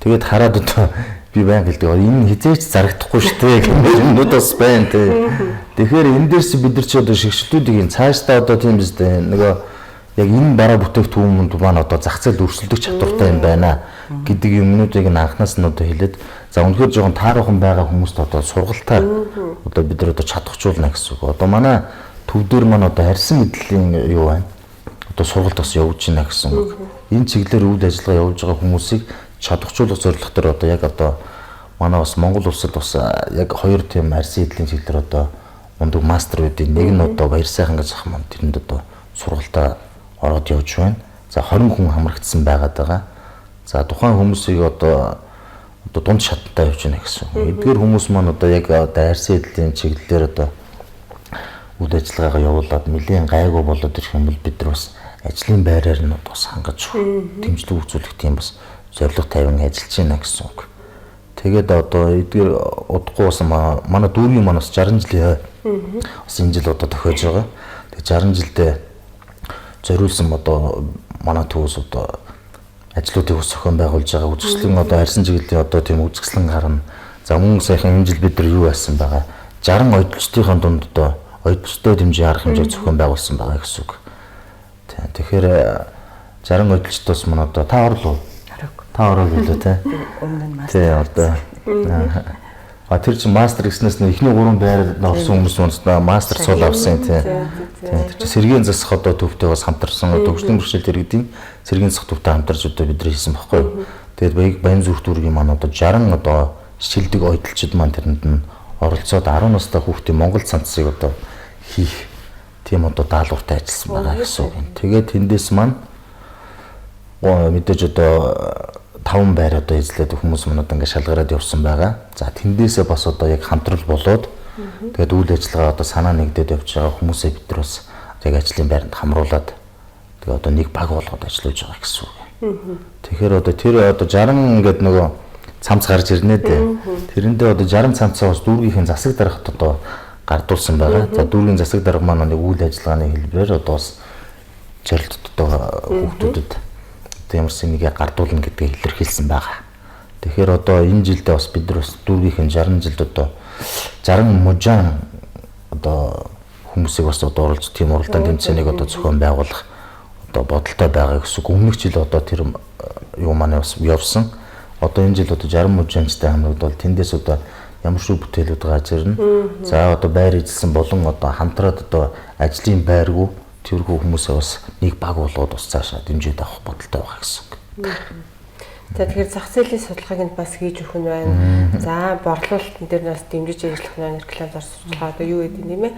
Тэгээд хараад одоо би баян гэлдэг. Энэ хизээч зарагдахгүй шүү дээ гэх юмнууд бас байна тий. Тэгэхээр энэ дээрс бид нар ч одоо шигшлүүдийн цаашдаа одоо тийм биз дээ. Нөгөө яг энэ бараа бүтээгдэхүүнүүд маань одоо зах зээл өрсөлдөх чадвартай юм байна гэдэг юмнуудыг анханаас нь одоо хэлээд за үнэхээр жоохон тааруухан байгаа хүмүүст одоо сургалтаар одоо бид нар одоо чадахжуулна гэсэн үг. Одоо манай төв дээр маань одоо харьсан мэдлэгийн юу байна? Одоо сургалт бас явуулж байна гэсэн үг. Энэ чиглэлээр үйл ажиллагаа явуулж байгаа хүмүүсийг чадахжуулах зорилгоор одоо яг одоо манай бас Монгол улсад бас яг 2 тийм арьсан эдлийн чиглэлээр одоо мундаг мастер үүдийн нэг нь одоо баяр сайхан гэж ах маань тэрэнд одоо сургалтаа ороод явж байна. За 20 хүн хамрагдсан байгаад байгаа. За тухайн хүмүүсийг одоо дунд шаттай явж байна гэсэн. Эдгээр хүмүүс маань одоо яг арьсан эдлийн чиглэлээр одоо үйл ажиллагаагаа явуулаад нэлийн гайгүй болоод ирэх юм бол бид нар бас ажлын байраар нь бас хангаж дэмжлэг үзүүлэх тийм бас зорилго тавин ажиллаж байна гэсэн үг. Тэгээд одоо эдгээр удахгүй бас манай дүүргийн маань бас 60 жилийн бас энэ жил одоо тохиож байгаа. Тэгээд 60 жилдээ зориулсан одоо манай төвөөс одоо ажлуудыг ус зохион байгуулж байгаа үзэсгэлэн одоо харьсан чиглэлийн одоо тийм үзэсгэлэн гарна. За мөн сайхан энэ жил бид нар юу байсан байгаа 60 ойдлчдын дунд одоо ойдлчтой дэмжээ арга хэмжээ зохион байгуулсан байгаа гэсэн үг. Тэгэхээр 60 ойдлчтоос мань одоо та орлоо. Та ороо билүү те. Өмнө нь мастер. Одоо тэр чинь мастер гэснээс нь эхний 3 байранд орсон хүмүүс маань мастер цол авсан те. Тэр чинь сэргийн засах одоо төвтэй бас хамтарсан төгслийн бэрхшээлт иргэдийн сэргийн засах төвтэй хамтарч одоо бид нар хийсэн баггүй. Тэгээд Баянзүрх дүүргийн маань одоо 60 одоо шилдэг ойдлчид маань тэрэнд нь оролцоод 10 настай хүүхдийн Монгол цанцыг одоо хийх тийм одоо даалгавартай ажилласан байгаа гэсэн үг. Тэгээд тэндээс маань мэдээж одоо 5 байр одоо эзлээд хүмүүс манад ингээд шалгараад явсан байгаа. За тэндээсээ бас одоо яг хамтрал болоод тэгээд үйл ажиллагаа одоо санаа нэгдээд явж байгаа хүмүүсээ бид нар бас яг ажлын байранд хамруулад тэгээд одоо нэг баг болгоод ажиллаж байгаа гэсэн үг. Тэгэхээр одоо тэр одоо 60 ингээд нөгөө цамц гарч ирнэ дээ. Тэрэндээ одоо 60 цамцаа бас дүүргийнхэн засаг дарахт одоо гардуулсан байгаа. За дүүргийн засаг дарга маань нэг үйл ажиллагааны хэлбэрээр одоо бас зорилттой хүүхдүүдэд ямарсан нэгэ гардуулна гэдгийг илэрхийлсэн байгаа. Тэгэхээр одоо энэ жилдээ бас бид нар бас дүүргийнхэн 60 жилд одоо 60 мужаан одоо хүмүүсийг бас одоо оруулж тийм уралдаан тэмцээнийг одоо зохион байгуулах одоо бодолтой байгаа гэсэн. Өмнөх жил одоо тэр юу маань бас явсан. Одоо энэ жил одоо 60 мужаанчтай хамрууд бол тэндээс одоо ямар шүү бүтээлүүд гарч ирнэ. За одоо байр эзэлсэн болон одоо хамтраад одоо ажлын байргүй тэрхүү хүмүүсээ бас нэг баг болгоод бас цаашаа дэмжиж авах бодолтой байгаа гэсэн. За тэгэхээр зах зээлийн судалгааг нь бас хийж өгөх нь байна. За борлуулалтын дээр нас дэмжиж ажиллах нь реклам зар судалгаа одоо юу гэдэг юм бэ?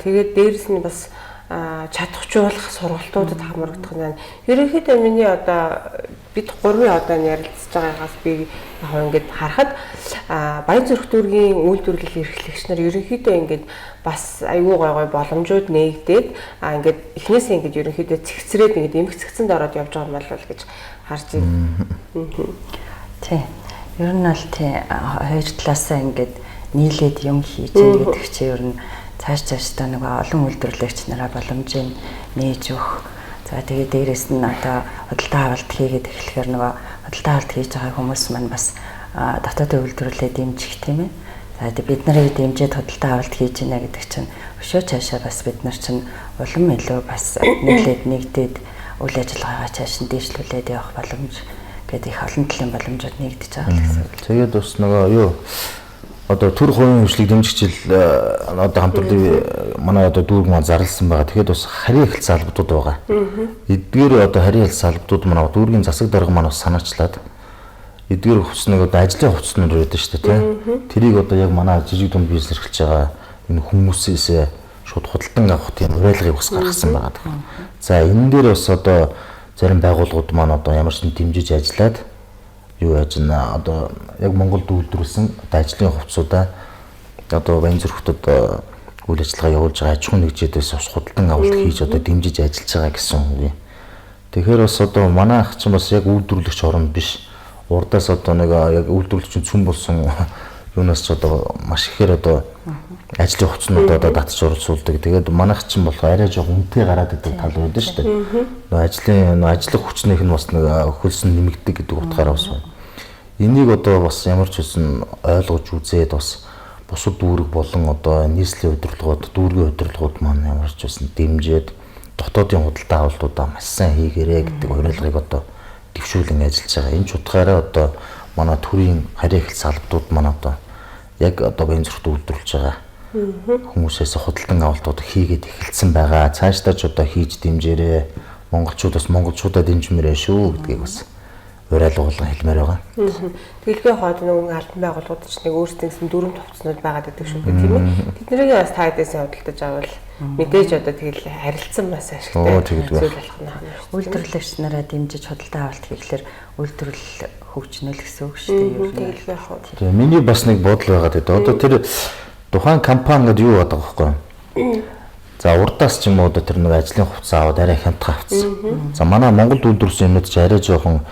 Тэгээд дээрэс нь бас чадахжуулах сургалтуудад хамрагдах нь байна. Ерөнхийдөө миний одоо бид гурвын одоо ярилцж байгаагаас би яг ингээд харахад Баянзүрх дүүргийн үйлдвэрлэл эрхлэгч нар ерөнхийдөө ингээд бас аюу гой боломжууд нээгдээд ингээд эхнээсээ ингээд ерөнхийдөө цэгцрээд ингээд эмх цэгцэнд ороод явж байгаа юм бол гэж харж байна. Тий. Ер нь бол тий хоёр талаасаа ингээд нийлээд юм хийж гэдэг чинь ер нь цааш та нэг олон үйлдвэрлэгч нараа боломжийг нээж өгөх. За тэгээд дээрэс нь одоо худалдаа авалт хийгээд эхлэхээр нөгөө худалдаа авалт хийж байгаа хүмүүс маань бас дотоодын үйлдвэрлэлээ дэмжих тийм ээ. За тэгээд бид нарыг дэмжиж худалдаа авалт хийж гинэ гэдэг чинь өшөө цаашаа бас бид нар чинь улам илүү бас нийлээд нэгдээд үйл ажиллагаагаа цааш нь дэвшлүүлээд явах боломж гэдэг их олон талын боломжууд нэгдэж байгаа л гэсэн үг. Тэгээд бас нөгөө юу одоо төр хувийн хөгжлийг дэмжих жил одоо хамтруулын манай одоо дүүрэг маань зарласан байгаа. Тэгэхээр бас харийн эхлэл салбартууд байгаа. Эдгээр одоо харийн эхлэл салбартууд манай дүүргийн засаг дарга маань бас санаачлаад эдгээр хувцсныг одоо ажлын хувцснууд байдаг шүү дээ тийм. Тэрийг одоо яг манай жижиг дунд бизнес эрхэлж байгаа энэ хүмүүсээс шууд худалдан авах тийм уриалгыг бас гаргасан байгаа. За энэ дээр бас одоо зарим байгууллагууд маань одоо ямар ч дэмжиж ажиллаад юу яаж нэ одоо яг Монголд үйлдвэрлэсэн ажлын хувцсуудаа одоо Баянзүрхт одоо үйл ажиллагаа явуулж байгаа аж ахуйн нэгжээдээс бас худалдан авалт хийж одоо дэмжиж ажиллаж байгаа гэсэн үг. Тэгэхээр бас одоо манай ах чинь бас яг үйлдвэрлэгч орн биш. Урдаас одоо нэг яг үйлдвэрлэгчийн цүн болсон юунаас ч одоо маш ихээр одоо ажлын хувцснууд одоо татж оролцуулдаг. Тэгээд манайх чинь болох арай жоох үнэтэй гараад идэг тал байдаг шүү дээ. Ажлын хүчнийх нь бас нэг хөлсөн нэмэгдэг гэдэг утгаараа бас байна. Энийг одоо бас ямар ч үсэн ойлгож үзээд бас бусад дүүрэг болон одоо нийслэлийн удирдлагууд, дүүргийн удирдлагууд маань ямар ч үсэн дэмжиж дотоодын худалдаа авалтуудаа маш сайн хийгэрээ гэдэг уриалгыг одоо дэвшүүлэн ажиллаж байгаа. Энэ ч утгаараа одоо манай төрийн харийн эхлэл салбартууд маань одоо яг одоо Баянзүрхт үйлдвэрлэж байгаа хүмүүсээс худалдан авалтууд хийгээд эхэлсэн байгаа. Цаашдаа ч одоо хийж дэмжээрэй. Монголчууд бас монголчуудаа дэмжмээрэй шүү гэдгийг бас уриалгуулган хэлмээр байгаа. Тэгэлгүй хаад нэг албан байгууллагууд ч нэг өөрсдийнх нь дүрм товцнууд байгаад байдаг шүү дээ тийм ээ. Тэднийг бас таадээсээ худалдаж авал мэдээж одоо тэгэл харилцан бас ашигтай зүйл болох нь. Үйлдвэрлэгч нараа дэмжиж худалдаа авалт хийхлээр үйлдвэрлэл хөгжнөл гэсэн үг шүү дээ. Тэгэлгүй хаад. Тэгээ миний бас нэг бодол байгаа гэдэг. Одоо тэр тухайн компани гэдэг юу байдаг вэ? За урдаас ч юм уу тэр нэг ажлын хувцас аваад арай хямдхан авцсан. За манай Монголд үйлдвэрлэсэн юмнууд ч арай жоохон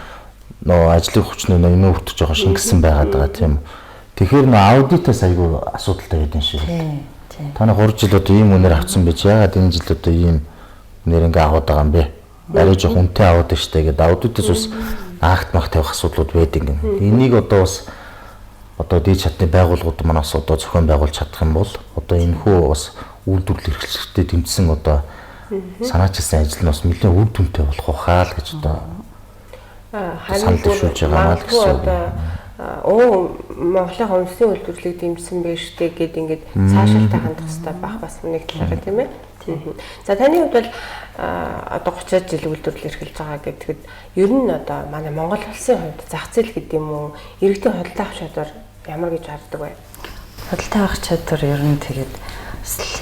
нөө ажлын хүчний нэмээ өвтөж жоохон шингэсэн байгаад байгаа тийм. Тэгэхээр нөө аудитаас айгүй асуудалтай байдаг шиг. Та нар 3 жил одоо ийм үнээр авцсан байж яагаад энэ жил одоо ийм үнээр ингээ аваад байгаа юм бэ? Арай жоохон үнэтэй аваад штэ гэдэг аудитаас бас акт мах тавих асуудлууд байдаг юм. Энийг одоо бас одоо дээд чадны байгууллагууд манаас одоо зохион байгуулж чадах юм бол одоо энэ хүү бас үйлдвэрлэл эрхлэгчтэй тэмцсэн одоо санаачилсан ажил нь бас нэлээд үр дүнтэй болох байхаа л гэж одоо санал төвшүүлж байгаа маа л гэсэн үг. Монголын хүнсний үйлдвэрлэлийг дэмжсэн байж тээ гэд ингээд цаашаалтай хандах хэрэгтэй байх бас нэг талаараа тийм ээ. За таны хувьд бол одоо 30 жил үйлдвэрлэл эрхэлж байгаа гэдэгт ер нь одоо манай Монгол улсын хувьд зах зээл гэдэг юм уу иргэдийн худалдаа авах чадвар ямар гэж харддаг вэ? Худалдаа авах чадвар ер нь тэгээд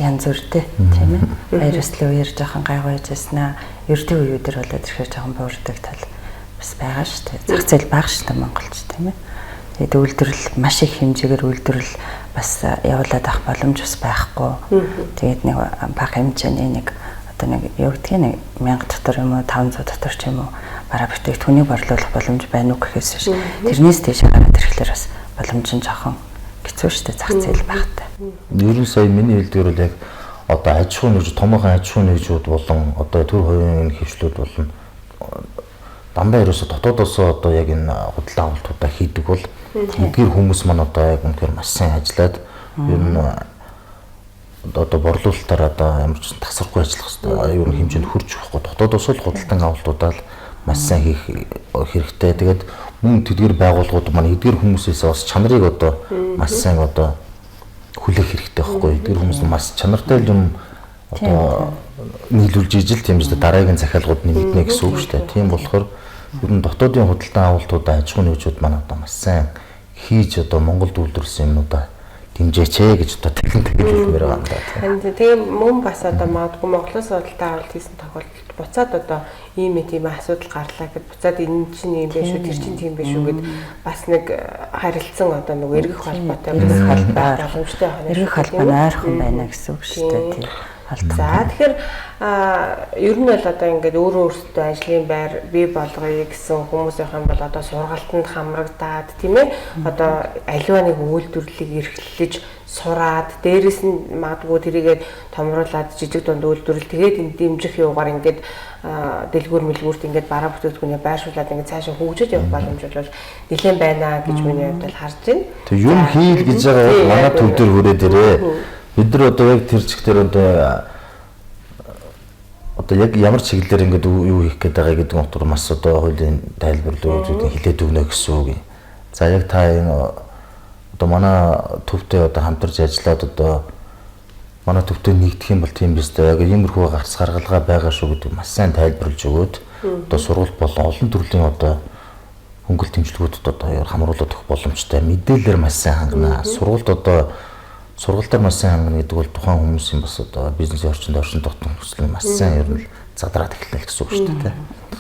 янз бүртэй тийм ээ. Баяр ёслолын үеэр жоохон гайгүй байжснаа. Ердийн үеүүдэр болоод ирэхээр жоохон буурдаг тал бас байгаа шүү дээ. Зах зээл бага шүү дээ Монголч тийм ээ. Тэгээд үйлдвэрлэл маш их хэмжээгээр үйлдвэрлэл бас явуулаад авах боломж бас байхгүй. Тэгээд нэг бага хэмжээний нэг одоо нэг юу гэдгийг нэг 1000 дотор юм уу 500 дотор ч юм уу бараа бүтээгдэхүүнийг борлуулах боломж байна уу гэхээс биш. Тэрнээс дэше гараад ирэхлээр бас боломж нь жоохон хэцүү шүү дээ зах зээл багтай. Ер нь сая миний хэлдгээр бол яг одоо аж ахуйн нэгж томоохон аж ахуйн нэгжүүд болон одоо төр хувийн хөвчлүүд болон дандаа ерөөсө дотоодосоо одоо яг энэ худалдан авалтуудаа хийдэг бол эдгээр хүмүүс маань одоо яг үнэхээр маш сайн ажиллаад ер нь одоо борлуулалтаар одоо ямар ч тасархгүй ажиллах хэрэгтэй. Ер нь хэмжээнд хүрч байхгүй. Дотоодосоо л худалдан авалтуудаа л маш сайн хийх хэрэгтэй. Тэгээд мөн тэдгээр байгууллагууд маань эдгээр хүмүүсээс бас чанарыг одоо маш сайн одоо хүлээх хэрэгтэй байхгүй. Эдгээр хүмүүс нь маш чанартай юм одоо нийлүүлж ижил тийм ч дараагийн захиалгууд нэмэгдэнэ гэсэн үг шүү дээ. Тийм болохоор ер нь дотоодын худалдан авалтуудаа аж ахуйн нэгжүүд маань одоо маш сайн хийж одоо Монголд үйлдвэрлэсэн юмнуудаа дэмжээч гэж одоо тэгж хэлмээр байгаа юм да. Тэгээ мөн бас одоо магадгүй Монголоос худалдан авалт хийсэн тохиолдолд буцаад одоо ийм асуудал гарлаа гэд буцаад энэ чинь юм биш үү тэр чинь тийм биш үү гэд бас нэг харилцсан одоо нэг эргэх холбоотой боломжтой байна. Эргэх холбоо нь ойрхон байна гэсэн үг шүү дээ. Тийм. За тэгэхээр ер нь бол одоо ингээд өөрөө өөртөө ажлын байр бий болгоё гэсэн хүмүүс байх юм бол одоо сургалтанд хамрагдаад тийм ээ одоо аливаа нэг үйлдвэрлэлийг эрхлэж сураад дээрэс нь магадгүй тэрийгээ томруулаад жижиг дунд үйлдвэрлэл тэгээд энэ дэмжих юугаар ингээд дэлгүүр мэлгүүрт ингээд бараа бүтээгдэхүүнээ байршуулад ингээд цаашаа хөгжиж явах боломж бол нэлээд байна гэж миний хувьд бол харж байна. Тэг юм хийл гэж байгаа бол манай төв дээр хүрээд ирээ. Бид нар одоо яг тэр чигтэр одоо яг ямар чиглэлээр ингээд юу хийх гээд байгаа гэдэг нь утгаар маш одоо хуулийн тайлбарлал үзүүлэн хилээд өгнө гэсэн үг юм. За яг та энэ одоо манай төвтэй одоо хамтарч ажиллаад одоо манай төвтэй нэгдэх юм бол тийм биз дээ. Яг иймэрхүү гарц гаргалгаа байгаа шүү гэдэг маш сайн тайлбарлаж өгөөд одоо сургалт болон олон төрлийн одоо хөнгөлт тэмцлэгүүдэд одоо хамруулаад өгөх боломжтой мэдээлэлээр маш сайн хангана. Сургалтаар маш сайн хангана гэдэг бол тухайн хүмүүсийн бас одоо бизнесийн орчинд оршин тогтнох хүсэл маш сайн ер нь задраад эхэлнэ гэсэн үг шүү дээ.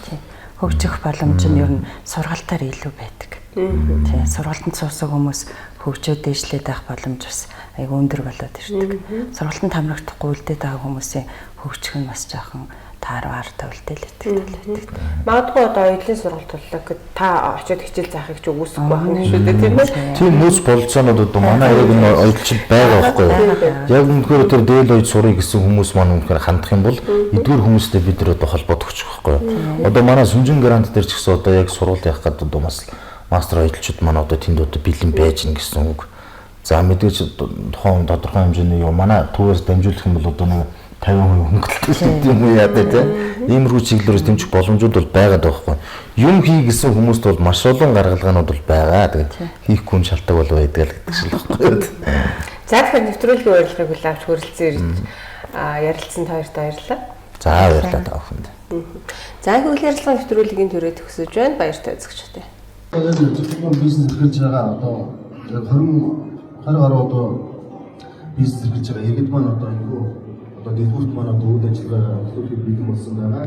Тийм. Хөгжих боломж нь ер нь сургалтаар илүү байдаг. Тийм. Сургалтанд суусан хүмүүс хөгжөөд дэвшлээд байх боломж бас айгүй өндөр болоод ирдэг. Сургалтанд хамрагдахгүй үлдээд байгаа хүмүүсийн хөгжих нь бас жоохон таарвар төвлөлтэй. Магадгүй одоо оюутлын сургалт боллоо гэд та очиод хичээл заахыг ч үгүйсэхгүй байна шүү дээ тийм ээ. Тийм нөөц болцоонууд одоо манай яг энэ оюутчид байгаа байхгүй юу. Яг үнэхээр тэр дээл оюут сурыг гэсэн хүмүүс маань үнэхээр хандах юм бол эдгээр хүмүүстэй бид нар одоо холбоод өгчих байхгүй юу. Одоо манай сүнжин грант дээр ч гэсэн одоо яг сургууль явах гэдэг одоо бас мастер оюутчид маань одоо тэнд одоо бэлэн байж гин гэсэн үг. За мэдээж тухайн тодорхой хэмжээний юм манай төвөөс дамжуулах юм бол одоо нэг 50% хөнгөлөлт юм уу яа дээ тийм. Иймэрхүү чиглэлээр дэмжих боломжууд бол байгаад байгаа байхгүй. Юм хий гэсэн хүмүүст бол маш олон гаргалгаанууд бол байгаа. Тэгээд хийхгүй нь шалтгаан бол байдаг л гэдэг шиг л байхгүй. За тэгэхээр нэвтрүүлгийн урилгыг хүлээвч хөрөлцөн ирж ярилцсан хоёрт баярлалаа. За баярлалаа та бүхэнд. За их үйл ярилцлагын нэвтрүүлгийн төрөд төгсөж байна. Баяртай үзэгчтэй. Яг зөвхөн бизнес эрхэлж байгаа одоо 20 гаруй одоо бизнес эрхэлж байгаа иргэд маань одоо энэ одоо дэлгүүрт маань одоо үйл ажиллагаа төлөвлөж бэлэн болсон байгаа.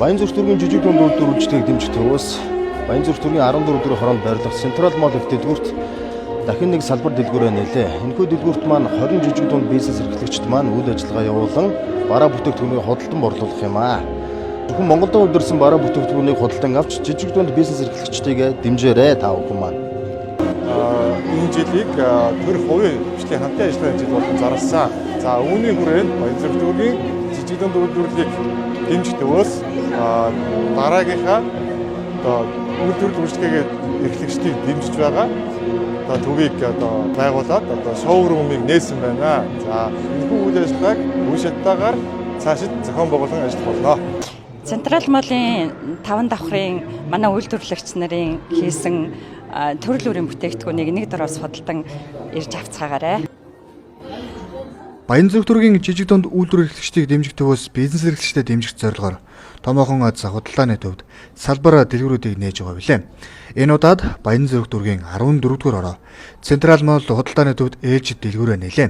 Баянзүрх дүүргийн жижиг дунд үйлдвэрлэгчдийг дэмжих төвөөс Баянзүрх дүүргийн 14 дөрөв хоронд байрлах Централ Молл дэлгүүрт дахин нэг салбар дэлгүүрээ нээлээ. Энэхүү дэлгүүрт маань 20 жижиг дунд бизнес эрхлэгчид маань үйл ажиллагаа явуулан бараа бүтээгдэхүүнийг худалдан борлуулах юм аа. Зөвхөн Монголд үйлдвэрлэсэн бараа бүтээгдэхүүнийг худалдан авч жижиг дунд бизнес эрхлэгчдийг дэмжээрэй та бүхэн маань. Энэ жилийг төр хувийн хвшлийн хамтын ажиллагааны жил болгон зарласан. За үүний хүрээнд Баянзүрх дүүргийн жижиг дунд үйлдвэрлэлийг дэмжих төвөөс дараагийнхаа одоо үйлдвэрлэл үйлчлэгээ эрхлэгчдийг дэмжиж байгаа. Одоо төвийг одоо байгуулад одоо шоурумыг нээсэн байна. За энэ үйл ажиллагааг үе шатаагаар цаашид зохион байгуулан ажиллах болно. Централ Моллын 5 давхрын манай үйлдвэрлэгч нарын хийсэн төрөл бүрийн бүтээгдэхүүнийг нэг дөрөс худалдан ирж авцгаагаарай. Баянзүрх дүүргийн жижиг дунд үйлдвэр эрхлэгчдийг дэмжих төвөөс бизнес эрхлэгчдэд дэмжих зорилгоор томоохон аз худалдааны төвд салбар дэлгүүрүүдийг нээж байгаа билээ. Энэ удаад Баянзүрх дүүргийн 14 дугаар ороо Централ Молл худалдааны төвд ээлжид дэлгүүрээ нээлээ.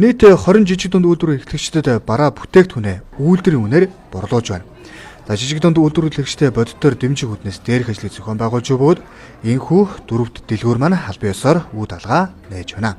Нийт 20 жижиг дунд үйлдвэр эрхлэгчдэд бараа бүтээгдэхүүнээ үйлдвэрийн үнээр борлуулж байна. За жижиг дунд үйлдвэр эрхлэгчдэд бодитоор дэмжих үүднээс дээрх ажлыг зохион байгуулж өгөөд энэхүү дөрөвт дэлгүүр маань аль бие ёсоор үүд алгаа нээж байна.